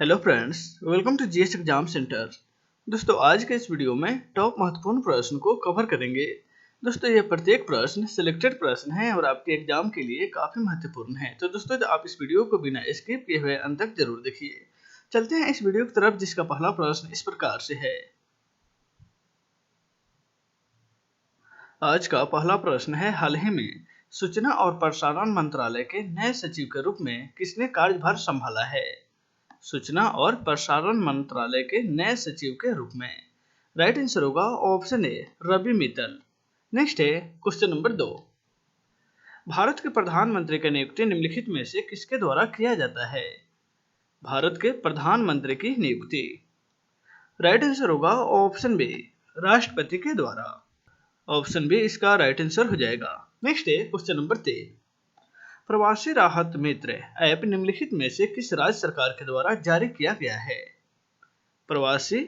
Hello friends, welcome to GS exam centre. दोस्तों, आज के इस वीडियो में टॉप महत्वपूर्ण प्रश्न को कवर करेंगे। दोस्तों, ये प्रत्येक प्रश्न सिलेक्टेड प्रश्न है और आपके एग्जाम के लिए काफ़ी महत्वपूर्ण है। तो दोस्तों, आप इस वीडियो को बिना स्किप किए हुए अंत तक जरूर देखिए। चलते हैं इस वीडियो की तरफ, जिसका पहला प्रश्न इस प्रकार से है। आज का पहला प्रश्न है, हाल ही में सूचना और प्रसारण मंत्रालय के नए सचिव के रूप में किसने कार्यभार संभाला है? सूचना और प्रसारण मंत्रालय के नए सचिव के रूप में। राइट आंसर होगा option A, Ravi Mittal. Next है क्वेश्चन नंबर 2। भारत के प्रधानमंत्री की नियुक्ति निम्नलिखित में से किसके द्वारा किया जाता है? भारत के प्रधानमंत्री की नियुक्ति। राइट आंसर होगा ऑप्शन बी, राष्ट्रपति के द्वारा। ऑप्शन बी इसका राइट आंसर हो जाएगा। नेक्स्ट है क्वेश्चन नंबर 3। प्रवासी राहत मित्र ऐप निम्नलिखित में से किस राज्य सरकार के द्वारा जारी किया गया है? प्रवासी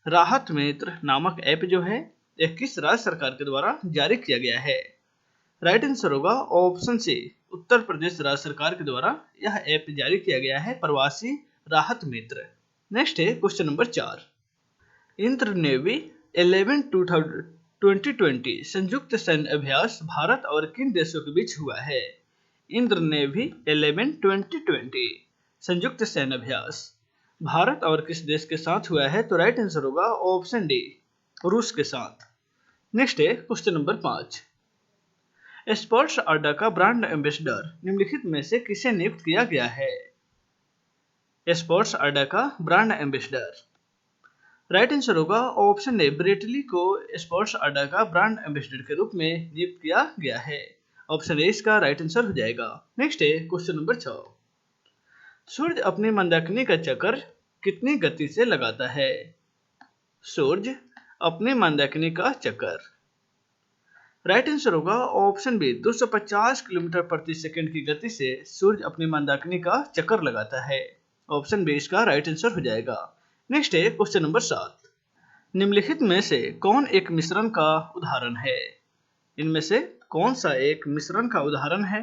राहत मित्र नामक ऐप जो है यह किस राज्य सरकार के द्वारा जारी किया गया है? राइट आंसर होगा ऑप्शन सी, उत्तर प्रदेश राज्य सरकार के द्वारा यह ऐप जारी किया गया है, प्रवासी राहत मित्र। नेक्स्ट है क्वेश्चन नंबर 4। इंद्र नेवी 11 2020 संयुक्त सैन्य अभ्यास भारत और किन देशों के बीच हुआ है? इंद्र नेवी 11 2020 संयुक्त सैन्य अभ्यास भारत और किस देश के साथ हुआ है? तो राइट आंसर होगा ऑप्शन डी, रूस के साथ। नेक्स्ट है क्वेश्चन नंबर 5। स्पोर्ट्स अड्डा का ब्रांड एम्बेसडर निम्नलिखित में से किसे नियुक्त किया गया है? स्पोर्ट्स अड्डा का ब्रांड एम्बेसडर। राइट आंसर होगा ऑप्शन ए, ब्रेटली को स्पोर्ट्स अड्डा का ब्रांड एम्बेसडर के रूप में नियुक्त किया गया है। ऑप्शन ए इसका राइट आंसर हो जाएगा। नेक्स्ट है क्वेश्चन नंबर 6। सूर्य अपनी मंदाकिनी का चक्कर कितनी गति से लगाता है? सूर्य अपनी मंदाकिनी का चक्कर। राइट आंसर होगा ऑप्शन बी, 250 किलोमीटर प्रति सेकंड की गति से सूर्य अपनी मंदाकिनी का चक्कर लगाता है। ऑप्शन बी इसका राइट आंसर हो जाएगा। नेक्स्ट है क्वेश्चन नंबर 7। निम्नलिखित में से कौन एक मिश्रण का उदाहरण है? इनमें से कौन सा एक मिश्रण का उदाहरण है?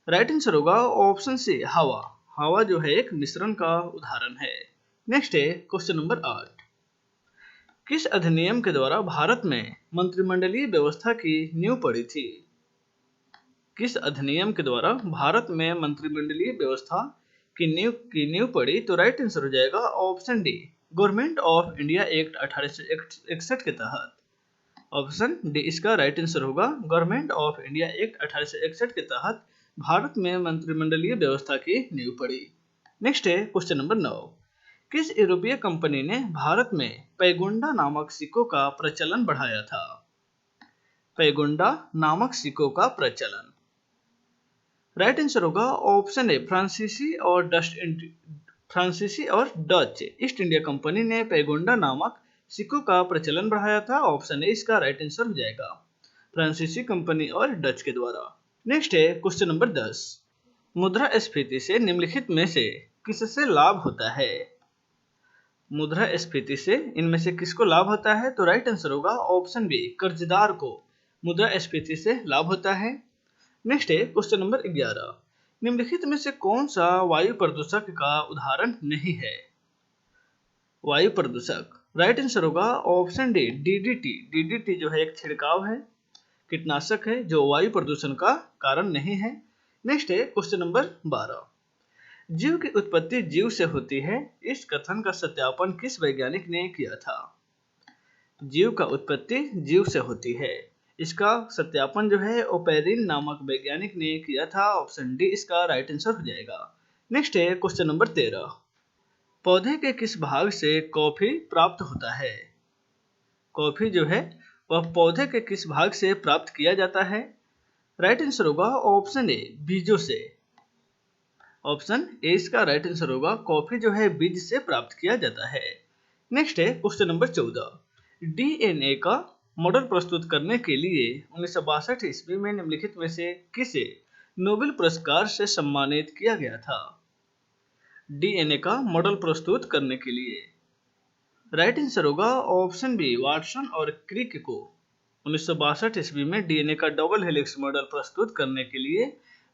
राइट आंसर होगा ऑप्शन सी, हवा। हवा जो है एक मिश्रण का उदाहरण है। नेक्स्ट है क्वेश्चन नंबर 8। किस अधिनियम के द्वारा भारत में मंत्रिमंडलीय व्यवस्था की नींव पड़ी थी? किस अधिनियम के द्वारा भारत में मंत्रिमंडलीय व्यवस्था की नींव पड़ी? तो राइट आंसर हो जाएगा option D, government of India act 1861 के तहत। ऑप्शन डी इसका राइट आंसर होगा, गवर्नमेंट ऑफ इंडिया एक्ट 1861 के तहत भारत में मंत्रिमंडलीय व्यवस्था की नींव पड़ी। नेक्स्ट है क्वेश्चन नंबर 9। किस यूरोपीय कंपनी ने भारत में पैगोंडा नामक सिक्कों का प्रचलन बढ़ाया था? पैगोंडा नामक सिक्कों का प्रचलन। राइट आंसर होगा ऑप्शन ए, फ्रांसीसी और डच ईस्ट इंडिया कंपनी ने पैगोंडा नामक सिक्कों का प्रचलन बढ़ाया था। ऑप्शन ए इसका राइट आंसर हो जाएगा, फ्रांसीसी कंपनी और डच के द्वारा। नेक्स्ट है क्वेश्चन नंबर 10। मुद्रास्फीति से निम्नलिखित में से किससे लाभ होता है? मुद्रास्फीति से इनमें से किसको लाभ होता है? तो राइट आंसर होगा ऑप्शन बी, कर्जदार को मुद्रास्फीति से लाभ होता है। नेक्स्ट है क्वेश्चन नंबर 11। निम्नलिखित में से कौन सा वायु प्रदूषक का उदाहरण नहीं है? वायु प्रदूषक। राइट आंसर होगा ऑप्शन डी, डीडीटी। डीडीटी जो है एक छिड़काव है, कीटनाशक है, जो वायु प्रदूषण का कारण नहीं है। नेक्स्ट है क्वेश्चन नंबर 12। जीव की उत्पत्ति जीव से होती है, इस कथन का सत्यापन किस वैज्ञानिक ने किया था? जीव का उत्पत्ति जीव से होती है, इसका सत्यापन जो है ओपेरिन नामक वैज्ञानिक ने किया था। ऑप्शन डी इसका राइट आंसर हो जाएगा। नेक्स्ट है क्वेश्चन नंबर 13। पौधे के किस भाग से कॉफी प्राप्त होता है? कॉफी जो है वह पौधे के किस भाग से प्राप्त किया जाता है? राइट आंसर होगा ऑप्शन ए, बीजों से। ऑप्शन ए इसका राइट आंसर होगा, कॉफी जो है बीज से प्राप्त किया जाता है। नेक्स्ट है क्वेश्चन नंबर 14। डीएनए का मॉडल प्रस्तुत करने के लिए 1962 ईस्वी में निम्नलिखित में से किसे नोबेल पुरस्कार से सम्मानित किया गया था? डीएनए का मॉडल प्रस्तुत करने के लिए राइट आंसर होगा ऑप्शन बी, वाटसन और क्रिक को 1962 ईस्वी में डीएनए का डबल हेलिक्स मॉडल प्रस्तुत करने के लिए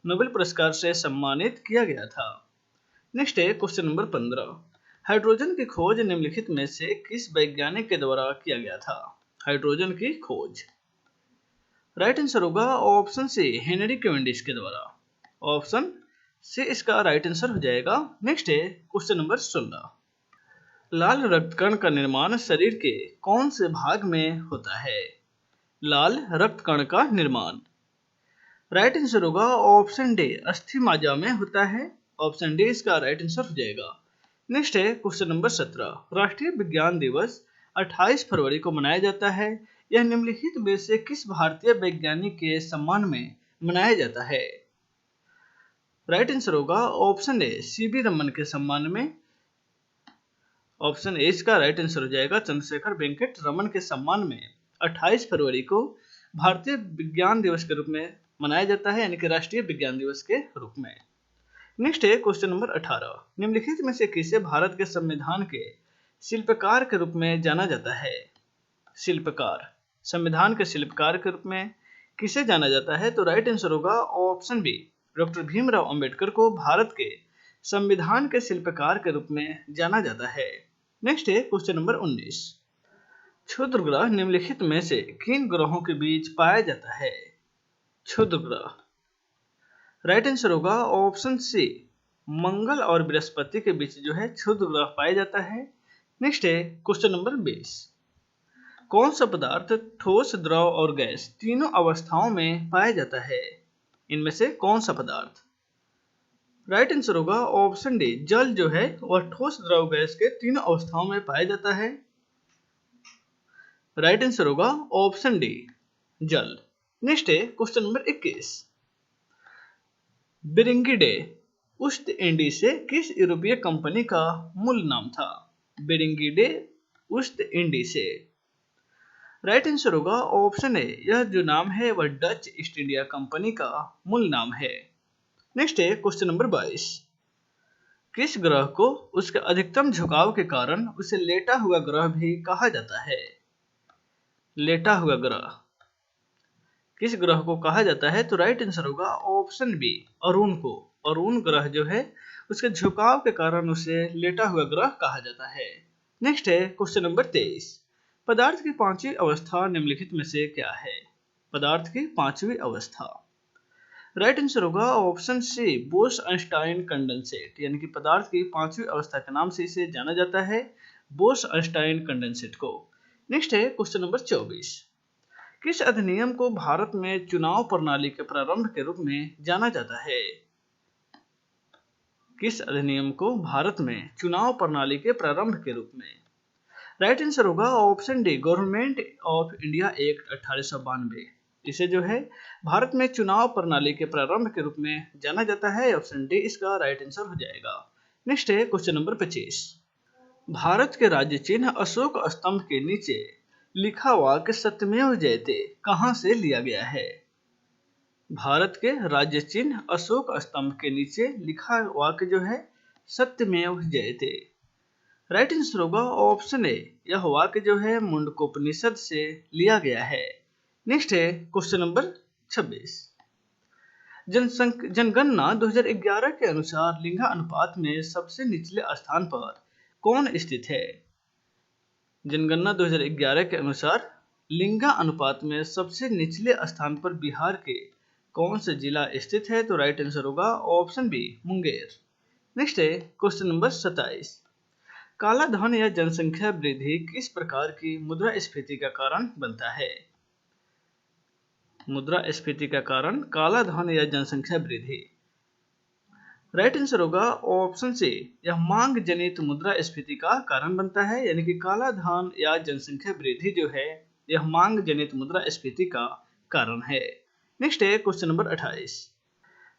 नोबेल पुरस्कार से सम्मानित किया गया था। नेक्स्ट है क्वेश्चन नंबर 15। हाइड्रोजन की खोज निम्नलिखित में से किस वैज्ञानिक के द्वारा किया गया था? हाइड्रोजन की खोज। राइट आंसर होगा ऑप्शन सी, हेनरी कैवेंडिश के द्वारा। ऑप्शन सी इसका राइट आंसर हो जाएगा। नेक्स्ट है क्वेश्चन नंबर 16। लाल रक्त कण का निर्माण शरीर के कौन से भाग में होता है? लाल रक्त कण का निर्माण। राइट आंसर होगा ऑप्शन डी, अस्थि मज्जा में होता है। ऑप्शन डी इसका राइट आंसर हो जाएगा। नेक्स्ट है क्वेश्चन नंबर 17। राष्ट्रीय विज्ञान दिवस 28 फरवरी को मनाया जाता है। यह निम्नलिखित में से किस भारतीय वैज्ञानिक के सम्मान में मनाया जाता है? राइट आंसर होगा ऑप्शन ए, सीवी रमन के सम्मान में। ऑप्शन ए इसका राइट आंसर हो जाएगा। चंद्रशेखर वेंकट रमन के सम्मान में 28 फरवरी को भारतीय विज्ञान दिवस के रूप में मनाया जाता है, यानी कि राष्ट्रीय विज्ञान दिवस के रूप में। नेक्स्ट है क्वेश्चन नंबर 18। निम्नलिखित में से किसे भारत के संविधान के शिल्पकार के रूप में जाना जाता है? शिल्पकार, संविधान के शिल्पकार के रूप में किसे जाना जाता है? तो राइट आंसर होगा option B, doctor Bhimrao Ambedkar को भारत के संविधान के शिल्पकार के रूप में जाना जाता है। नेक्स्ट है क्वेश्चन नंबर 19। क्षुद्र ग्रह निम्नलिखित में से किन ग्रहों के बीच पाया जाता है? क्षुद्र ग्रह। राइट आंसर होगा ऑप्शन सी, मंगल और बृहस्पति के बीच जो है क्षुद्र ग्रह पाया जाता है। नेक्स्ट है क्वेश्चन नंबर 20। कौन सा पदार्थ ठोस, द्रव और गैस तीनों अवस्थाओं में पाया जाता है? इनमें से कौन सा पदार्थ? राइट आंसर होगा ऑप्शन डी, जल जो है वह ठोस, द्रव, गैस के तीनों अवस्थाओं में पाया जाता है। राइट आंसर होगा ऑप्शन डी, जल। नेक्स्ट है क्वेश्चन नंबर 21। बेरिंगिडे ईस्ट इंडीज से किस यूरोपीय कंपनी का मूल नाम था? बेरिंगिडे ईस्ट इंडीज से। राइट आंसर होगा ऑप्शन ए, यह जो नाम है वह डच ईस्ट इंडिया कंपनी का मूल नाम है। नेक्स्ट है क्वेश्चन नंबर 22। किस ग्रह को उसके अधिकतम झुकाव के कारण उसे लेटा हुआ ग्रह भी कहा जाता है? लेटा हुआ ग्रह किस ग्रह को कहा जाता है? तो राइट आंसर होगा ऑप्शन बी, अरुण को। अरुण ग्रह जो है उसके झुकाव के कारण उसे लेटा हुआ ग्रह कहा जाता है। नेक्स्ट है क्वेश्चन नंबर 23। पदार्थ की पांचवी अवस्था निम्नलिखित में से क्या है? पदार्थ की पांचवी अवस्था। राइट आंसर होगा ऑप्शन सी, बोस-आइंस्टाइन कंडेंसेट, यानी कि पदार्थ की पांचवी अवस्था के नाम से इसे जाना जाता है, बोस-आइंस्टाइन कंडेंसेट को। नेक्स्ट है क्वेश्चन नंबर 24। किस अधिनियम को भारत में चुनाव प्रणाली के प्रारंभ के रूप में जाना जाता है? किस अधिनियम को भारत में चुनाव प्रणाली के प्रारंभ के रूप में? राइट आंसर होगा option D, government of India act 1892। इसे जो है भारत में चुनाव प्रणाली के प्रारंभ के रूप में जाना जाता है। ऑप्शन डी इसका राइट आंसर हो जाएगा। नेक्स्ट है क्वेश्चन नंबर 25। भारत के राज्य चिन्ह अशोक स्तंभ के नीचे लिखा वाक्य सत्यमेव जयते कहां से लिया गया है? भारत के राज्य चिन्ह अशोक स्तंभ के नीचे लिखा वाक्य जो है सत्यमेव जयते। राइट आंसर होगा ऑप्शन ए, यह वाक्य जो है मुंडकोपनिषद से लिया गया है। नेक्स्ट है क्वेश्चन नंबर 26। जनगणना 2011 के अनुसार लिंगानुपात में सबसे निचले स्थान पर कौन स्थित है? जनगणना 2011 के अनुसार लिंगानुपात में सबसे निचले स्थान पर बिहार के कौन से जिला स्थित है? तो राइट आंसर होगा ऑप्शन बी, मुंगेर। नेक्स्ट है क्वेश्चन नंबर 27। काला धन या जनसंख्या वृद्धि किस प्रकार की मुद्रास्फीति का कारण बनता है? मुद्रास्फीति का कारण काला धन या जनसंख्या वृद्धि। राइट आंसर होगा ऑप्शन सी, यह मांग जनित मुद्रास्फीति का कारण बनता है, यानी कि काला धन या जनसंख्या वृद्धि जो है यह मांग जनित मुद्रास्फीति का कारण है। नेक्स्ट है क्वेश्चन नंबर 28।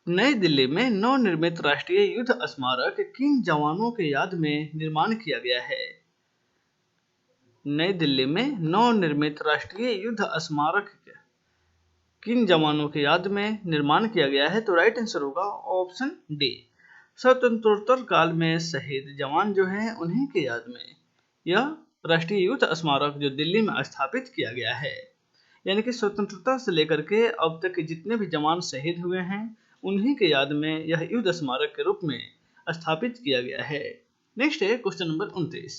नई दिल्ली में नवनिर्मित राष्ट्रीय युद्ध स्मारक किन जवानों के याद में निर्माण किया गया है? नई दिल्ली में नवनिर्मित राष्ट्रीय युद्ध स्मारक किन जवानों के याद में निर्माण किया गया है? तो राइट आंसर होगा ऑप्शन डी, स्वतंत्रोत्तर काल में शहीद जवान जो हैं उन्हीं के याद में यह राष्ट्रीय युद्ध स्मारक जो दिल्ली में स्थापित किया गया है। यानी कि स्वतंत्रता से लेकर के अब तक के जितने भी जवान शहीद हुए हैं उन्हीं के याद में यह युद्ध स्मारक के रूप में स्थापित किया गया है। नेक्स्ट है क्वेश्चन नंबर 29।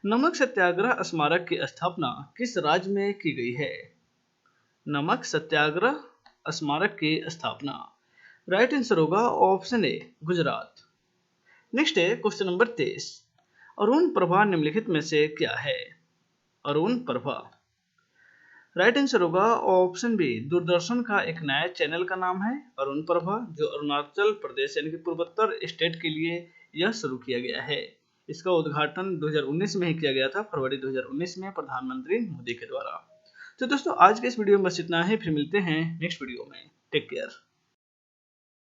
नमक सत्याग्रह स्मारक की स्थापना किस राज्य में की गई है? नमक सत्याग्रह स्मारक की स्थापना, राइट आंसर होगा ऑप्शन ए गुजरात। नेक्स्ट है क्वेश्चन नंबर 23। अरुण प्रभा निम्नलिखित में से क्या है? अरुण प्रभा, राइट आंसर होगा ऑप्शन बी दूरदर्शन का एक नया चैनल का नाम है अरुण प्रभा, जो अरुणाचल प्रदेश यानी कि पूर्वोत्तर स्टेट के लिए यह शुरू किया गया है। इसका उद्घाटन 2019 में ही किया गया था, फरवरी 2019 में प्रधानमंत्री मोदी के द्वारा। तो दोस्तों आज के इस वीडियो में बस इतना है, फिर मिलते हैं नेक्स्ट वीडियो में। Take care.